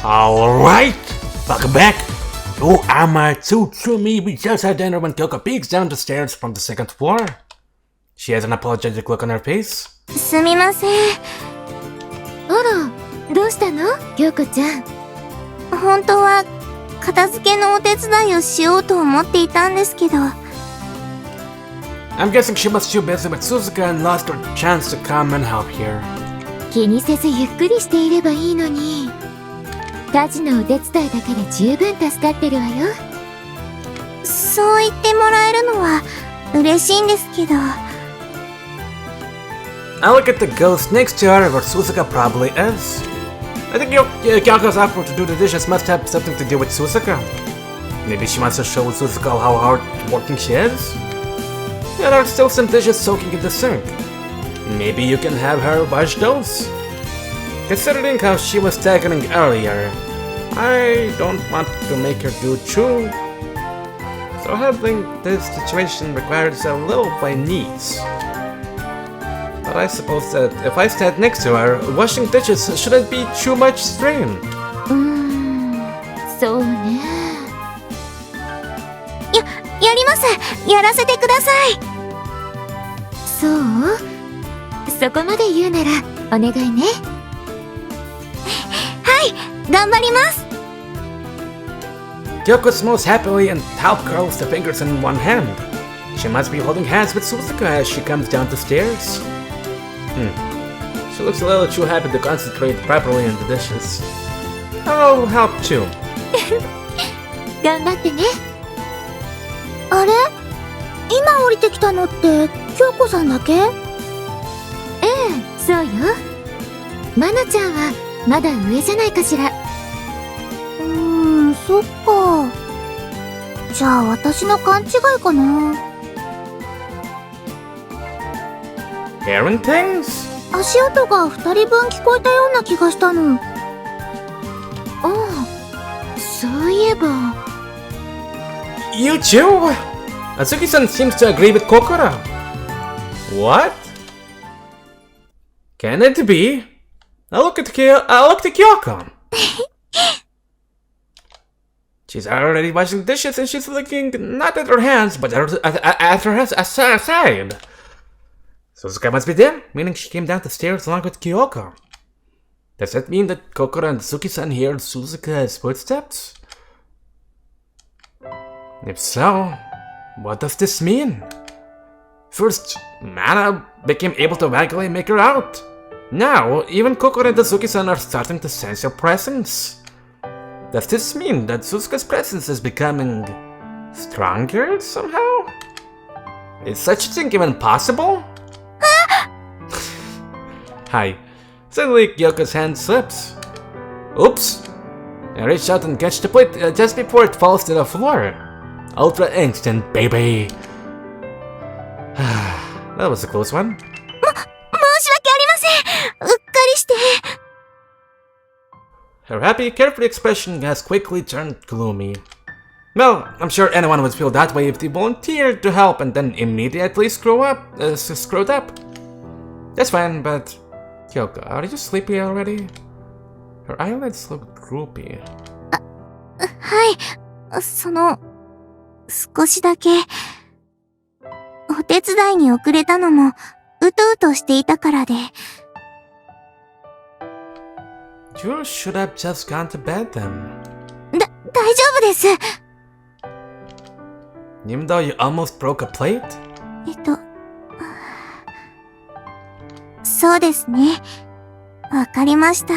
Alright, welcome back to Amatsutsumi. We just had dinner when Kyouko peeks down the stairs from the second floor. She has an apologetic look on her face. すみません。あら、どうしたの？京子ちゃん。本当は片付けのお手伝いをしようと思っていたんですけど。I'm guessing she was too busy with Suzuka and lost her chance to come and help here. 気にせずゆっくりしていればいいのに。家事のお手伝いだけで十分助かってるわよ。そう言ってもらえるのは嬉しいんですけど。I look at the ghost next to her where Suzuka probably is. I think Kyoko's offer to do the dishes must have something to do with Suzuka. Maybe she wants to show Suzuka how hard working she is? There are still some dishes soaking in the sink. Maybe you can have her wash those. Considering how she was tackling earlier, I don't want to make her do chore. So having this situation requires a little by needs. But I suppose that if I stand next to her, washing dishes shouldn't be too much strain. そうね。やります。やらせてください。そう？そこまで言うならお願いね。はい、頑張ります。Kyouko smiles happily and half curls the fingers in one hand. She must be holding hands with Suzuka as she comes down the stairs. She looks a little too happy to concentrate properly on the dishes. I'll help too. 頑張ってね。あれ？今降りてきたのって京子さんだけ？ええ、そうよ。マナちゃんはまだ上じゃないかしら。そっか。じゃあ私の勘違いかな。Hearing things? 足音が2人分聞こえたような気がしたの。ああ、そういえば。You too? Atsuki-san seems to agree with Kokoro. What? Can it be? I look at Kyouko. She's already washing dishes and she's looking not at her hands, but at her side. Suzuka must be there, meaning she came down the stairs along with Kyouko. Does that mean that Kokoro and Atsuki-san heard Suzuka's footsteps? If so, what does this mean? First, Mana became able to vaguely make her out. Now, even Kokoro and Atsuki-san are starting to sense her presence. Does this mean that Suzuka's presence is becoming stronger somehow? Is such a thing even possible? Hi. Suddenly, Kyoko's hand slips. Oops! I reach out and catch the plate just before it falls to the floor. Ultra instant, baby! That was a close one. 申し訳ありません。うっかりして。Her happy, carefree expression has quickly turned gloomy. Well, I'm sure anyone would feel that way if they volunteered to help and then immediately screwed up. That's fine, but Kyouko, are you sleepy already? Her eyelids look droopy. はい、少しだけ。お手伝いに遅れたのも、うとうとしていたからで。You should have just gone to bed then. 大丈夫です。Even though you almost broke a plate? そうですね。わかりました。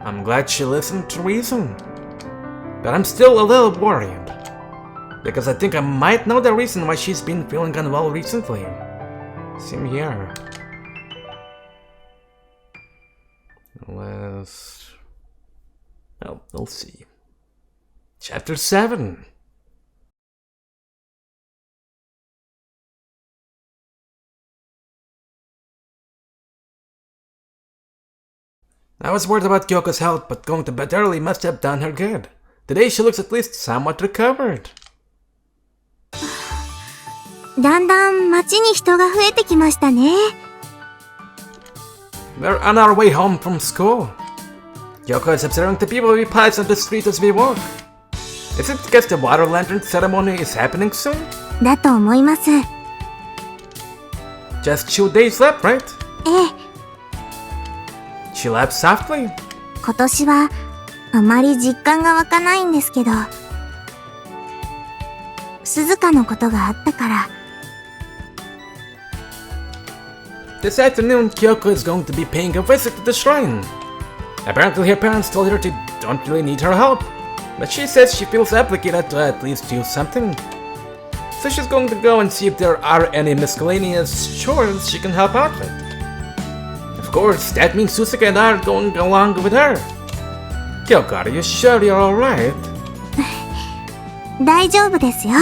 I'm glad she listened to reason. But I'm still a little worried. Because I think I might know the reason why she's been feeling unwell recently. Same here. We'll see. Chapter 7. I was worried about Kyoko's health, but going to bed early must have done her good. Today she looks at least somewhat recovered. だんだん街に人が増えてきましたね。We're on our way home from school. Kyouko is observing the people we pass on the street as we walk. Is it because the water lantern ceremony is happening soon? だと思います。Just 2 days left, right? ええ、 She laughed softly. 今年はあまり実感が湧かないんですけど、鈴鹿のことがあったから。This afternoon, Kyouko is going to be paying a visit to the shrine. Apparently her parents told her they don't really need her help, but she says she feels obligated to at least do something. So she's going to go and see if there are any miscellaneous chores she can help out with. Of course, that means Suzuka and I are going along with her. Kyouko, are you sure you're alright? 大丈夫ですよ。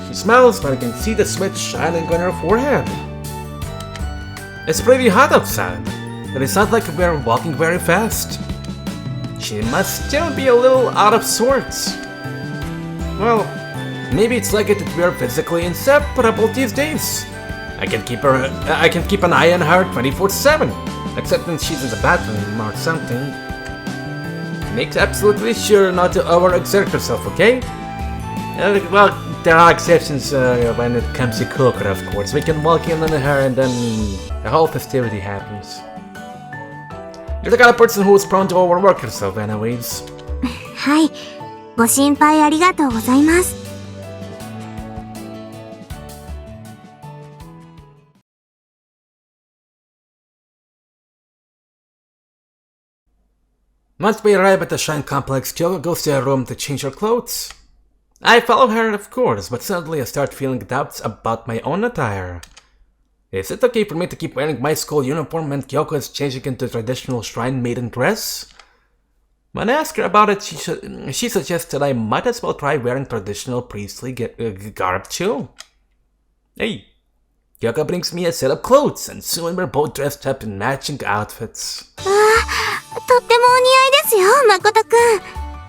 She smiles, but I can see the sweat shining on her forehead. It's pretty hot outside, but it's not like we're walking very fast. She must still be a little out of sorts. Well, maybe it's like it that we're physically inseparable these days. I can keep an eye on her 24/7, except when she's in the bathroom or something. Make absolutely sure not to overexert yourself, okay? Well, there are exceptions when it comes to Kokoro, of course. We can walk in on her and then the whole festivity happens. You're the kind of person who is prone to overwork yourself anyways. はい、ご心配ありがとうございます。Once we arrive at the shrine complex, Kyouko goes to her room to change her clothes. I follow her, of course, but suddenly I start feeling doubts about my own attire. Is it okay for me to keep wearing my school uniform when Kyouko is changing into traditional shrine maiden dress? When I ask her about it, she suggests that I might as well try wearing traditional priestly garb too. Hey, Kyouko brings me a set of clothes, and soon we're both dressed up in matching outfits. とってもお似合いですよ、誠く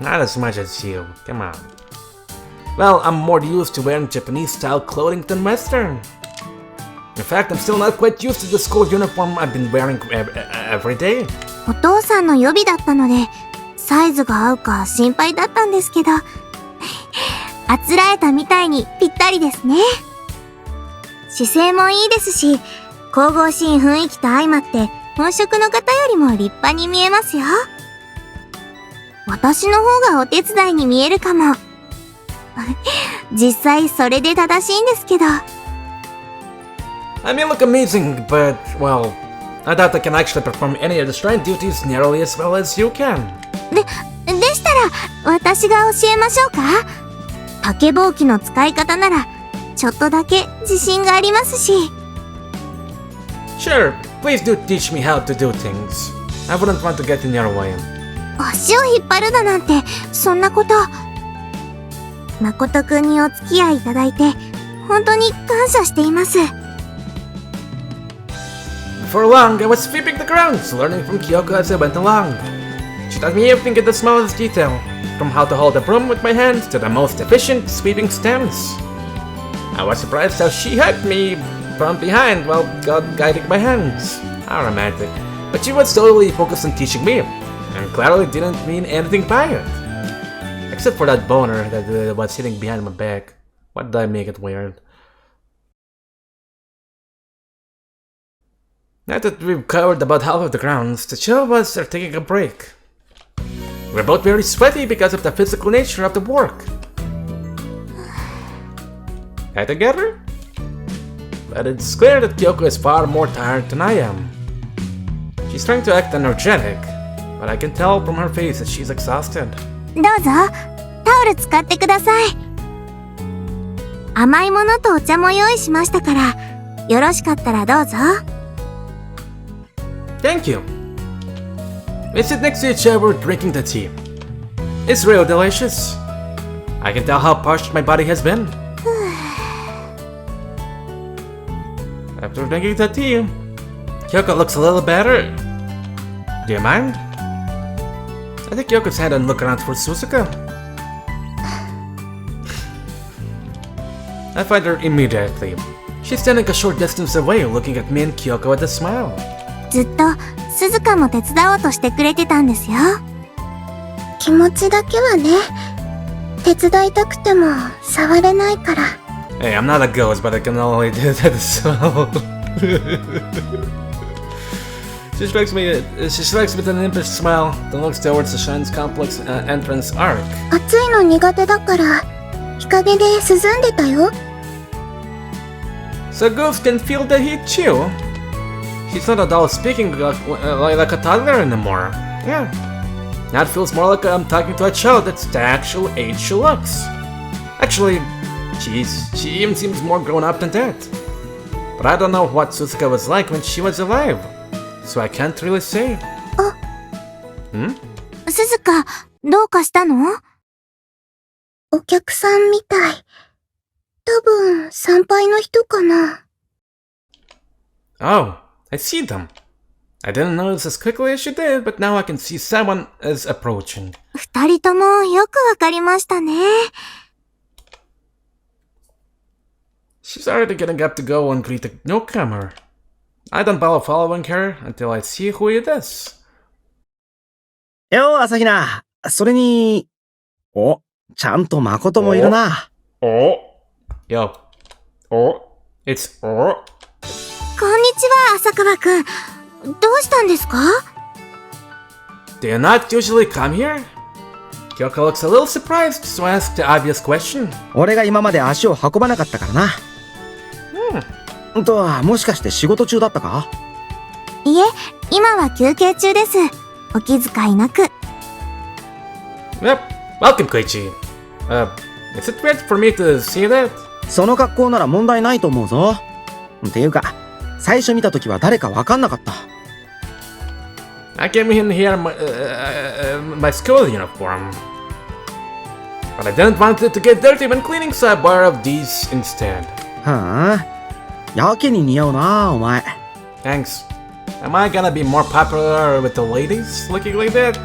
ん。Not as much as you, come on. Well, I'm more used to wearing Japanese-style clothing than Western. In fact, I'm still not quite used to the school uniform I've been wearing every day. お父さんの予備だったので、サイズが合うか心配だったんですけど、あつらえたみたいにぴったりですね。姿勢もいいですし、神々しい雰囲気と相まって、本職の方よりも立派に見えますよ。私の方がお手伝いに見えるかも。実際それで正しいんですけど。I may look amazing, but, well, I doubt I can actually perform any of the shrine duties nearly as well as you can. でしたら、私が教えましょうか？竹ぼうきの使い方なら、ちょっとだけ自信がありますし。Sure, please do teach me how to do things. I wouldn't want to get in your way. 足を引っ張るだなんて、そんなこと。誠くんにお付き合いいただいて、本当に感謝しています。For long, I was sweeping the grounds, learning from Kyouko as I went along. She taught me everything in the smallest detail, from how to hold a broom with my hands to the most efficient sweeping stance. I was surprised how she hugged me from behind while guiding my hands. How romantic. But she was totally focused on teaching me, and clearly didn't mean anything by it. Except for that boner that was sitting behind my back. What did I make it weird? Now that we've covered about half of the grounds, the two of us are taking a break. We're both very sweaty because of the physical nature of the work. Head together? But it's clear that Kyouko is far more tired than I am. She's trying to act energetic, but I can tell from her face that she's exhausted. どうぞ、タオル使ってください。甘いものとお茶も用意しましたから、よろしかったらどうぞ。Thank you. We sit next to each other drinking the tea. It's real delicious. I can tell how parched my body has been. After drinking the tea, Kyouko looks a little better. Do you mind? I take Kyoko's hand and look around for Suzuka. I find her immediately. She's standing a short distance away, looking at me and Kyouko with a smile. ずっと鈴鹿も手伝おうとしてくれてたんですよ。気持ちだけはね、手伝いたくても触れないから。Hey, I'm not a ghost, but I can only do that as well. She strikes me with an impish smile, then looks towards the Shine's complex entrance arc. 暑いの苦手だから、日陰で涼んでたよ。So ghosts can feel the heat too? She's not at all speaking like a toddler anymore. Yeah. Now it feels more like I'm talking to a child that's the actual age she looks. Actually, she even seems more grown up than that. But I don't know what Suzuka was like when she was alive, so I can't really say. Hmm? 鈴鹿、どうかしたの？お客さんみたい。多分、参拝の人かな。Oh, I see them. I didn't notice as quickly as you did, but now I can see someone is approaching. 二人ともよくわかりましたね。She's already getting up to go and greet the newcomer. I don't bother following her until I see who it is. よー、朝比奈。それに、お、ちゃんと誠もいるな。Yo. It's こんにちは、浅川くん。どうしたんですか？ Do you not usually come here? Kyouko looks a little surprised, so I asked the obvious question. 俺が今まで足を運ばなかったからな。とは、もしかして仕事中だったか？いえ、今は休憩中です。お気遣いなく。Yep. Welcome, Koichi. Is it weird for me to see that? その格好なら問題ないと思うぞ。っていうか、最初見たときは誰かわかんなかった。I came in here in my school uniform. But I didn't want it to get dirty when cleaning, so I borrowed these instead. はあ、やけに似合うな、お前。Thanks. Am I gonna be more popular with the ladies looking like that?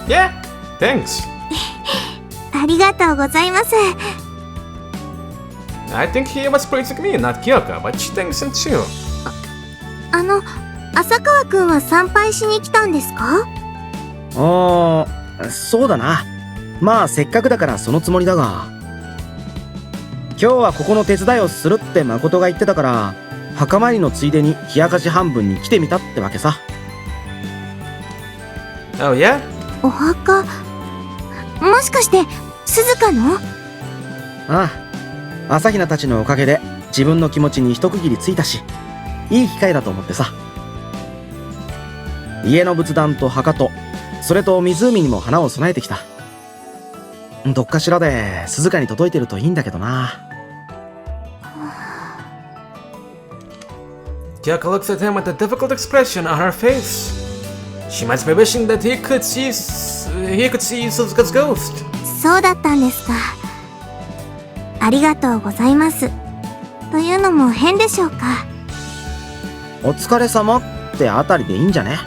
Yeah, thanks. ありがとうございます。I think he was praising me, not Kyouko, but she thinks him too. 浅川くんは参拝しに来たんですか？そうだな。まあせっかくだからそのつもりだが。今日はここの手伝いをするって誠が言ってたから、墓参りのついでに冷やかし半分に来てみたってわけさ。Oh yeah? お墓、もしかして鈴鹿の？ああ、朝比奈たちのおかげで自分の気持ちに一区切りついたし、いい機会だと思ってさ。家の仏壇と墓と、それと湖にも花を供えてきた。どっかしらで鈴鹿に届いてるといいんだけどな。Kyouko looks at him with a difficult expression on her face. She must be wishing that he could see Suzuka's ghost. そうだったんですか。ありがとうございます。というのも変でしょうか。お疲れ様ってあたりでいいんじゃね？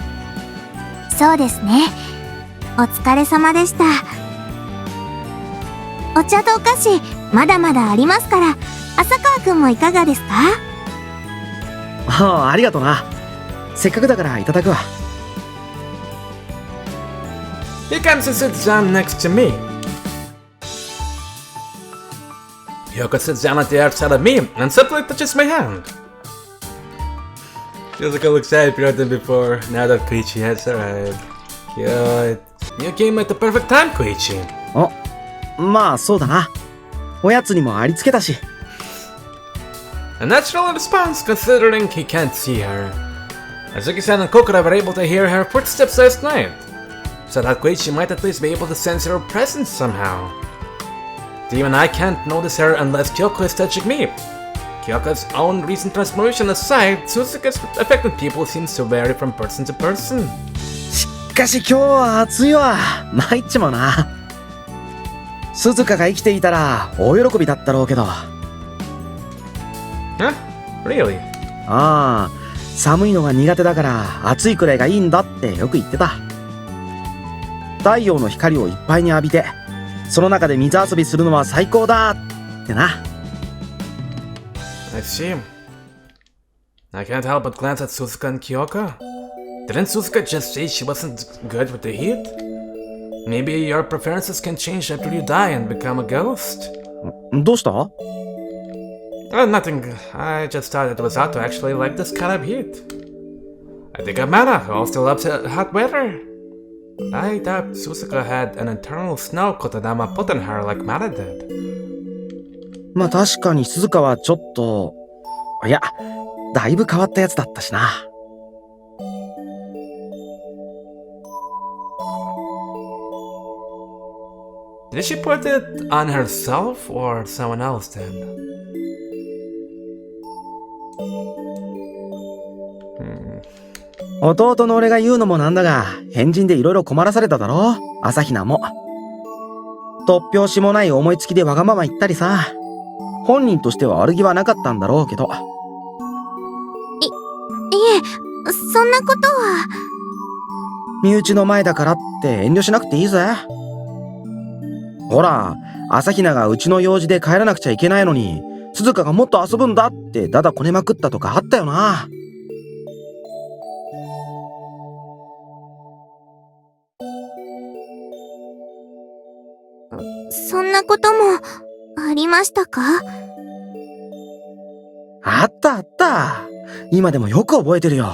そうですね。お疲れ様でした。お茶とお菓子、まだまだありますから、浅川くんもいかがですか？ありがとな。せっかくだからいただくわ。He comes and sits down next to me. Kyouko sits down at the outside of me and simply touches my hand. Suzuka looks happier than before now that Koichi has arrived. Cute. You came at the perfect time, Koichi. まあそうだな。おやつにもありつけたし。A natural response considering he can't see her. Azuki-san and Kokoro were able to hear her footsteps last night, so that Koichi might at least be able to sense her presence somehow. Even I can't notice her unless Kyouko is touching me. Kyoko's own recent transformation aside, Suzuka's effect on people seems to vary from person to person. しかし今日は暑いわ。参っちまうな。鈴鹿が生きていたら大喜びだったろうけど。Huh? Really? ああ、寒いのが苦手だから暑いくらいがいいんだってよく言ってた。太陽の光をいっぱいに浴びて、その中で水遊びするのは最高だってな。I see. I can't help but glance at Suzuka and Kyouko. Didn't Suzuka just say she wasn't good with the heat? Maybe your preferences can change after you die and become a ghost. どうした？ Nothing. I just thought it was odd to actually like this kind of heat. I think Amana also loves hot weather. I thought Suzuka had an internal snow kotodama put on her like Mana did. まあ確かに鈴鹿はちょっと、いや、だいぶ変わったやつだったしな。Did she put it on herself or someone else then? Hmm. 弟の俺が言うのもなんだが、変人でいろいろ困らされただろ、朝比奈も。突拍子もない思いつきでわがまま言ったりさ。本人としては悪気はなかったんだろうけど。いえ、そんなことは。身内の前だからって遠慮しなくていいぜ。ほら、朝比奈がうちの用事で帰らなくちゃいけないのに、鈴鹿がもっと遊ぶんだってだだこねまくったとかあったよな。そんなこともありましたか？あったあった。今でもよく覚えてるよ。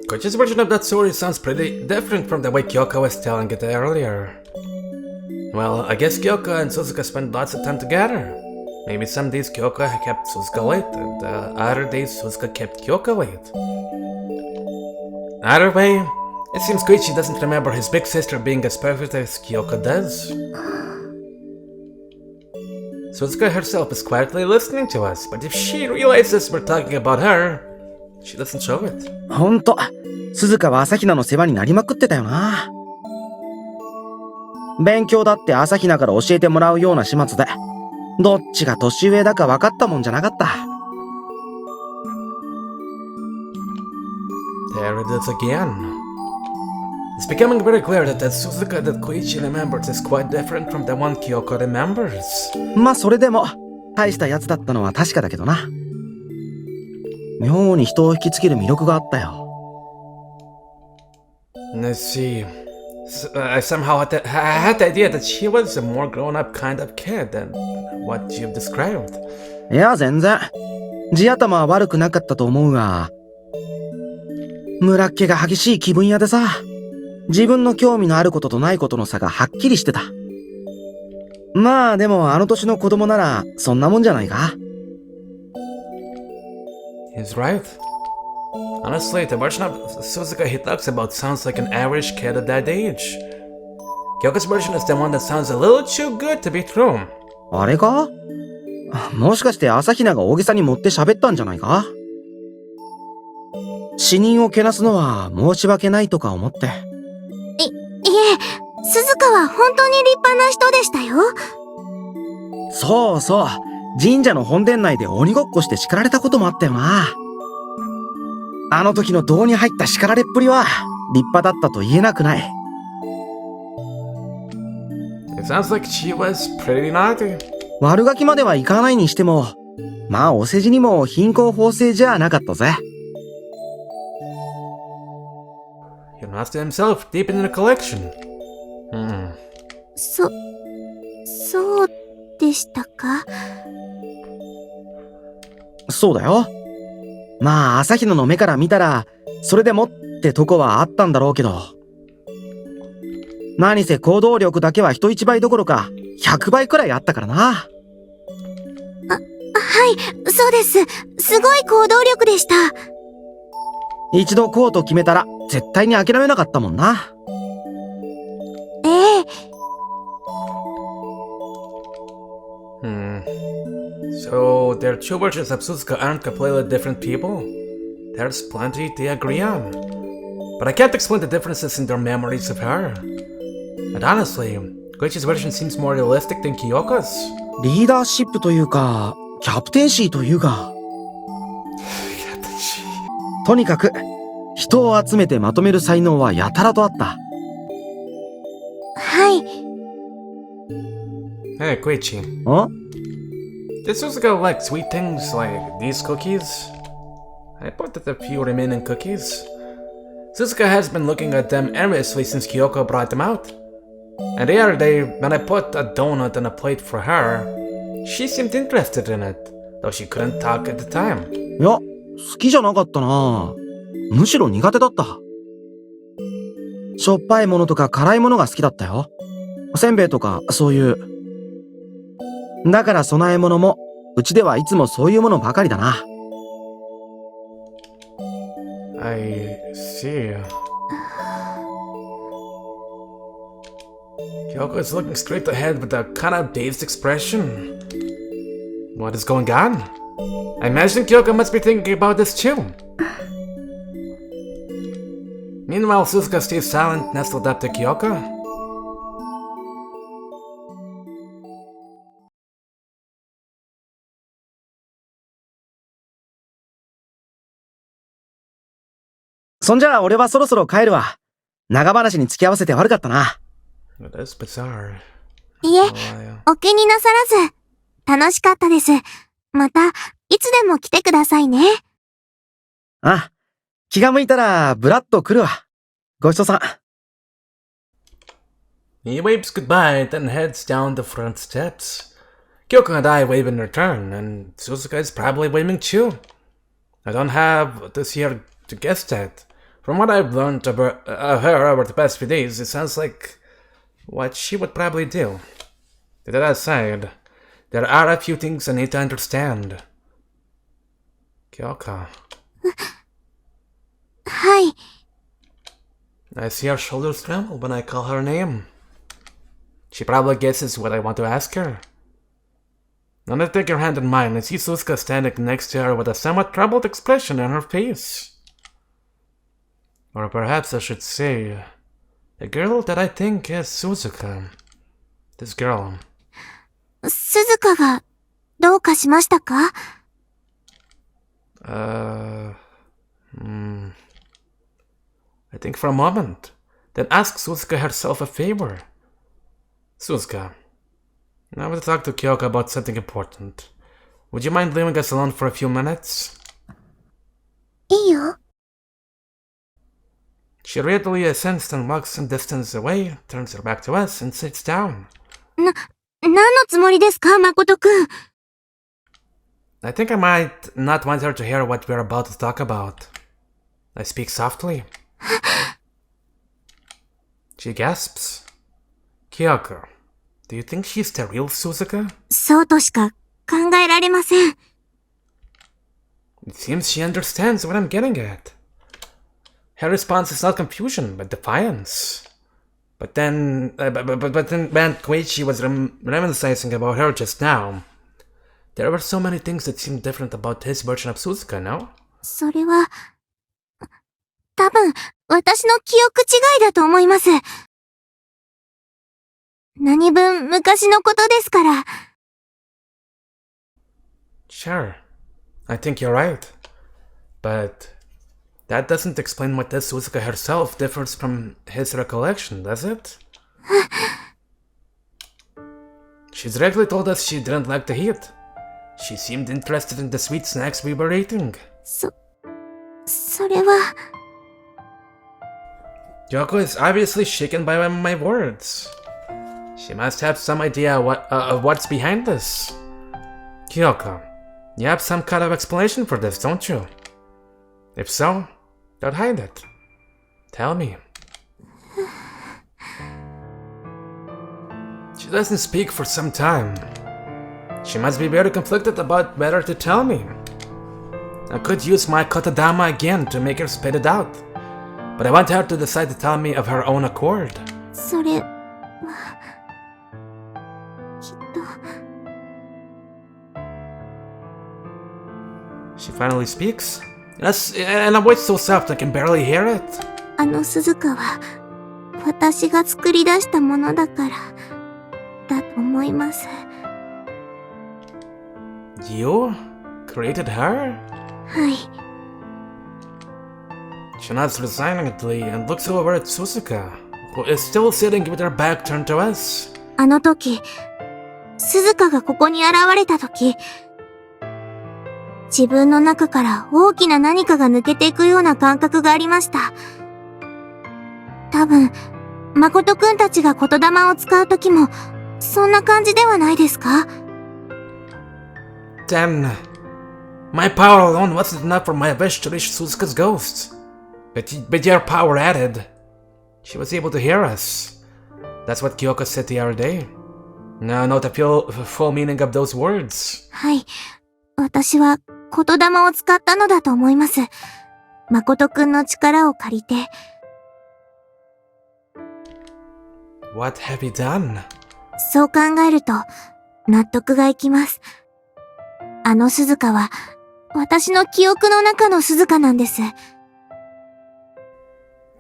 Koichi's version of that story sounds pretty different from the way Kyouko was telling it earlier. Well, I guess Kyouko and Suzuka spent lots of time together. Maybe some days Kyouko kept Suzuka late, and other days Suzuka kept Kyouko late. Either way, it seems Koichi doesn't remember his big sister being as perfect as Kyouko does. Suzuka herself is quietly listening to us, but if she realizes we're talking about her, she doesn't show it. ほんと、鈴鹿は朝比奈の世話になりまくってたよな。勉強だって朝比奈から教えてもらうような始末で、どっちが年上だか分かったもんじゃなかった。There it is again. It's becoming very clear that Suzuka that Koichi remembers is quite different from the one Kyouko remembers. まあそれでも、大したやつだったのは確かだけどな。妙に人を引きつける魅力があったよ。Let's see. I somehow had the idea that she was a more grown-up kind of kid than what you've described. いや、全然。地頭は悪くなかったと思うが、村っ気が激しい気分屋でさ、自分の興味のあることとないことの差がはっきりしてた。まあでもあの年の子供ならそんなもんじゃないか。He's right. Honestly, the version of Suzuka he talks about sounds like an average kid at that age. Kyoko's version is the one that sounds a little too good to be true. あれか？もしかして朝比奈が大げさに持って喋ったんじゃないか？死人をけなすのは申し訳ないとか思って。いえ、鈴鹿は本当に立派な人でしたよ。そうそう。神社の本殿内で鬼ごっこして叱られたこともあったよな。あの時の胴に入った叱られっぷりは立派だったと言えなくない。It sounds like she was pretty naughty. 悪ガキまではいかないにしても、まあお世辞にも貧困法制じゃなかったぜ。He lost himself deep in the collection. そうでしたか？そうだよ。まあ朝日奈の目から見たらそれでもってとこはあったんだろうけど、何せ行動力だけは人一倍どころか100倍くらいあったからな。はい、そうです。すごい行動力でした。一度こうと決めたら絶対に諦めなかったもんな。ええ。So their two versions of Suzuka aren't completely different people? There's plenty they agree on. But I can't explain the differences in their memories of her. And honestly, Koichi's version seems more realistic than Kyoko's. リーダーシップというか、キャプテンシーというか。とにかく、人を集めてまとめる才能はやたらとあった。はい。Hey, Koichi. ん？ Does Suzuka like sweet things like these cookies? I put a few remaining cookies. Suzuka has been looking at them enviously since Kyouko brought them out. And the other day, when I put a donut on a plate for her, she seemed interested in it, though she couldn't talk at the time. いや、好きじゃなかったな。むしろ苦手だった。しょっぱいものとか辛いものが好きだったよ。せんべいとかそういう。だから供え物もうちではいつもそういうものばかりだな。I see. Kyouko is looking straight ahead with a kind of dazed expression. What is going on? I imagine Kyouko must be thinking about this too. Meanwhile, Suzuka stays silent, nestled up to Kyouko. そんじゃあ俺はそろそろ帰るわ。長話に付き合わせて悪かったな。That's bizarre. いえ、お気になさらず。楽しかったです。また、いつでも来てくださいね。あ、気が向いたらブラッと来るわ。ごちそうさん。He waves goodbye, then heads down the front steps. Kyouko and I wave in return, and Suzuka is probably waving too. I don't have this here to guess that. From what I've learned of her over the past few days, it sounds like what she would probably do. That aside, there are a few things I need to understand. Kyouko. はい。I see her shoulders tremble when I call her name. She probably guesses what I want to ask her. Now I take her hand in mine and see Suzuka standing next to her with a somewhat troubled expression on her face. Or perhaps I should say, the girl that I think is Suzuka. This girl. 鈴鹿が、どうかしましたか？ I think for a moment, then ask Suzuka herself a favor. Suzuka, I want to talk to Kyouko about something important. Would you mind leaving us alone for a few minutes? いいよ。She readily assents and walks some distance away, turns her back to us, and sits down. 何のつもりですか、誠くん。I think I might not want her to hear what we're about to talk about. I speak softly. She gasps. Kyouko, do you think she's the real Suzuka? そうとしか考えられません。It seems she understands what I'm getting at. Her response is not confusion, but defiance. But then when Koichi was reminiscing about her just now, there were so many things that seemed different about his version of Suzuka, no? それは、多分、私の記憶違いだと思います。何分昔のことですから。Sure, I think you're right. But that doesn't explain what this Suzuka herself differs from his recollection, does it? She's directly told us she didn't like the heat. She seemed interested in the sweet snacks we were eating. それは... Kyouko is obviously shaken by my words. She must have some idea of what's behind this. Kyouko, you have some kind of explanation for this, don't you? If so, don't hide it. Tell me. She doesn't speak for some time. She must be very conflicted about whether to tell me. I could use my kotodama again to make her spit it out, but I want her to decide to tell me of her own accord. それは、きっと。She finally speaks, in a voice so soft I can barely hear it. あの鈴鹿は、私が作り出したものだから、だと思います。You created her? はい。She nods resignedly and looks over at Suzuka, who is still sitting with her back turned to us. あの時、鈴鹿がここに現れたとき、自分の中から大きな何かが抜けていくような感覚がありました。多分、誠くんたちが言霊を使うときも、そんな感じではないですか？ Then, my power alone wasn't enough for my wish to reach Suzuka's ghost. But your power added. She was able to hear us. That's what Kyouko said the other day. Now I know the full meaning of those words. はい。私は言霊を使ったのだと思います。誠くんの力を借りて。What have you done? そう考えると、納得がいきます。あの鈴鹿は、私の記憶の中の鈴鹿なんです。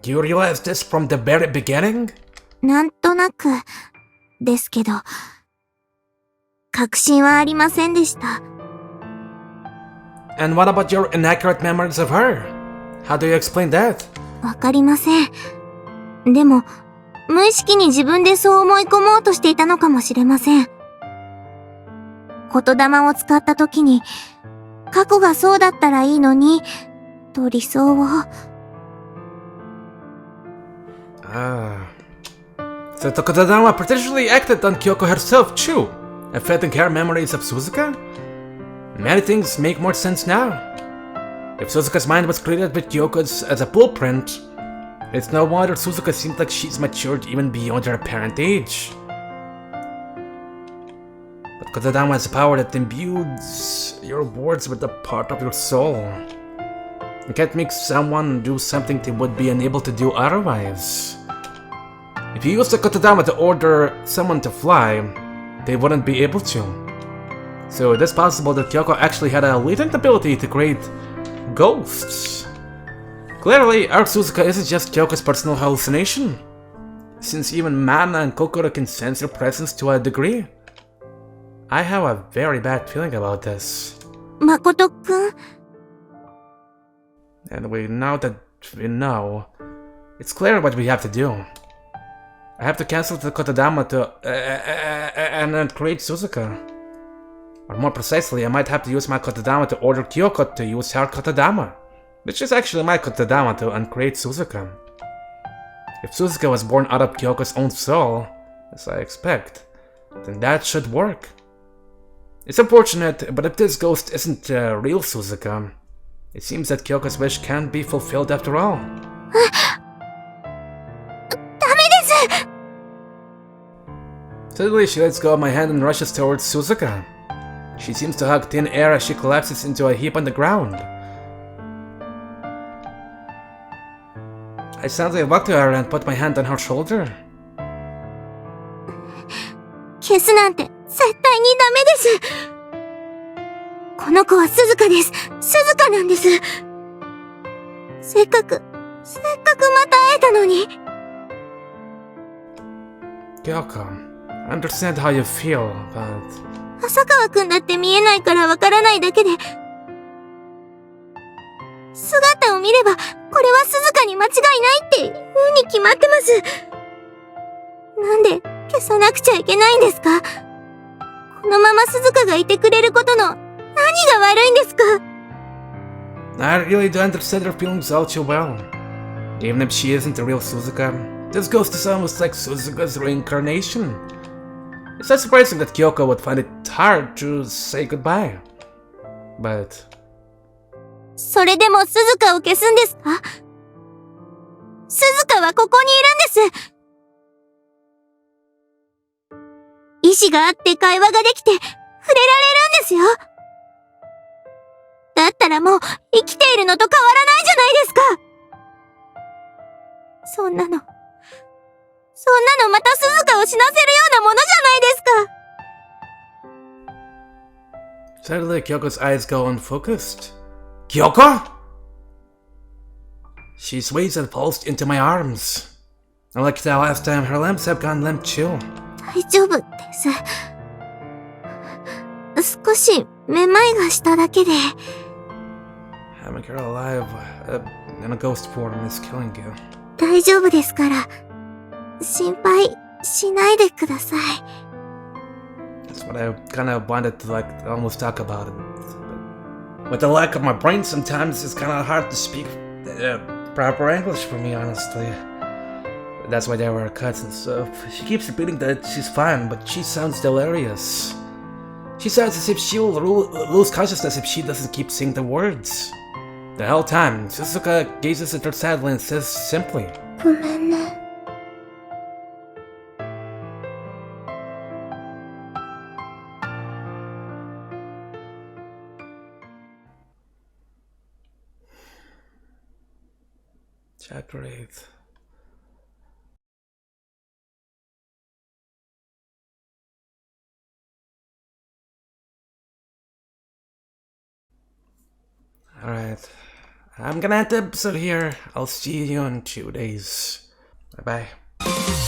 You realized this from the very beginning? なんとなく、ですけど、確信はありませんでした。And what about your inaccurate memories of her? How do you explain that? わかりません。でも、無意識に自分でそう思い込もうとしていたのかもしれません。言霊を使った時に、過去がそうだったらいいのに、と理想を。So the kotodama potentially acted on Kyouko herself too, affecting her memories of Suzuka? Many things make more sense now. If Suzuka's mind was created with Kyoko's as a blueprint, it's no wonder Suzuka seems like she's matured even beyond her apparent age. But kotodama has a power that imbues your words with a part of your soul. You can't make someone do something they would be unable to do otherwise. If you use the kotodama to order someone to fly, they wouldn't be able to. So it is possible that Kyouko actually had a latent ability to create ghosts. Clearly, our Suzuka isn't just Kyouko's personal hallucination, since even Mana and Kokoro can sense her presence to a degree. I have a very bad feeling about this. Makoto-kun? Anyway, now that we know, it's clear what we have to do. I have to cancel the kotodama and create Suzuka. Or more precisely, I might have to use my kotodama to order Kyouko to use her kotodama, which is actually my kotodama to uncreate Suzuka. If Suzuka was born out of Kyoko's own soul, as I expect, then that should work. It's unfortunate, but if this ghost isn't real Suzuka, it seems that Kyoko's wish can't be fulfilled after all. Suddenly she lets go of my hand and rushes towards Suzuka. She seems to hug thin air as she collapses into a heap on the ground. I silently walk to her and put my hand on her shoulder. 消すなんて絶対にダメです。この子は鈴鹿です。鈴鹿なんです。せっかくまた会えたのに。Kyouko, I understand how you feel, but... 浅川くんだって見えないからわからないだけで。姿を見れば、これは鈴鹿に間違いないって言うに決まってます。なんで消さなくちゃいけないんですか？このまま鈴鹿がいてくれることの何が悪いんですか？ I really do understand her feelings all too well. Even if she isn't the real Suzuka, this ghost is almost like Suzuka's reincarnation. It's not surprising that Kyouko would find it hard to say goodbye. But... それでも鈴鹿を消すんですか？鈴鹿はここにいるんです。意志があって会話ができて触れられるんですよ。だったらもう生きているのと変わらないじゃないですか。そんなのまた鈴鹿を死なせるようなものじゃないですか。 Suddenly Kyoko's eyes go unfocused. Kyouko? She sways and falls into my arms. Like the last time, her limbs have gone limp too. 大丈夫です。少しめまいがしただけで。Having her alive in a ghost form is killing you. 大丈夫ですから。心配しないでください。That's what I kind of wanted to almost talk about it. But with the lack of my brain, sometimes it's kind of hard to speak proper English for me, honestly. That's why they were cuts and stuff. She keeps repeating that she's fine, but she sounds delirious. She sounds as if she'll lose consciousness if she doesn't keep saying the words. The whole time, Suzuka gazes at her sadly and says simply, ごめんね。Chapter 8. Alright. I'm gonna end the episode here. I'll see you in 2 days. Bye bye.